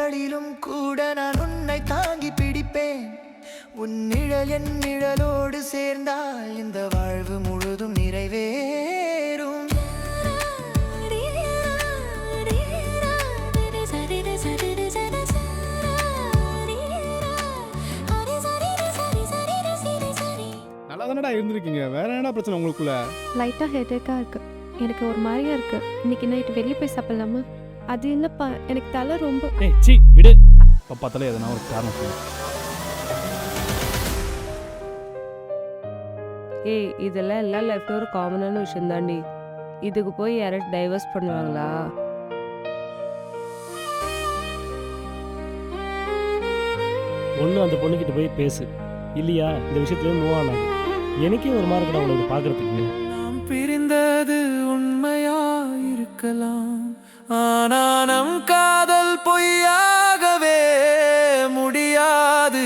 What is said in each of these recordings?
நிழலிலும் கூட நான் உன்னை தாங்கி பிடிப்பேன். உன் நிழல் என் நிழலோடு சேர்ந்தால் இந்த வாழ்வு முழுதும் நிறைவேறும். நல்லா தானடா இருந்திருக்கீங்க, வேற என்னடா பிரச்சனை உங்களுக்குள்ள? லைட்டாக ஹெட்டேக்காக இருக்கு, எனக்கு ஒரு மாதிரியா இருக்கு. இன்னைக்கு நைட்டு வெளியே போய் சாப்பிடலாமா? அது இல்லைப்பா, எனக்கு தலை ரொம்ப. ஏய் சி விடு, இப்போ பார்த்தாலே எதனா ஒரு காரணம் சொல்லு. ஏய், இதெல்லாம் எல்லாம் லைஃப்ல ஒரு காமனான விஷயம் தாண்டி. இதுக்கு போய் யாராச்சும் டைவர்ஸ் பண்ணுவாங்களா? ஒன்று அந்த பொண்ணுக்கிட்ட போய் பேசு, இல்லையா இந்த விஷயத்துல மூவ் ஆனாது. எனக்கே ஒரு மாதிரி கூட அவளுக்கு பார்க்கறதுக்கு. நாம் பிரிந்தது உண்மையா இருக்கலாம், ஆனா நம் காதல் பொய்யாகவே முடியாது.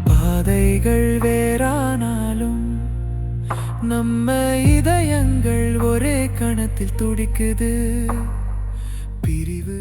பாதைகள் வேறானாலும் நம்ம இதயங்கள் ஒரே கணத்தில் துடிக்குது. பிரிவு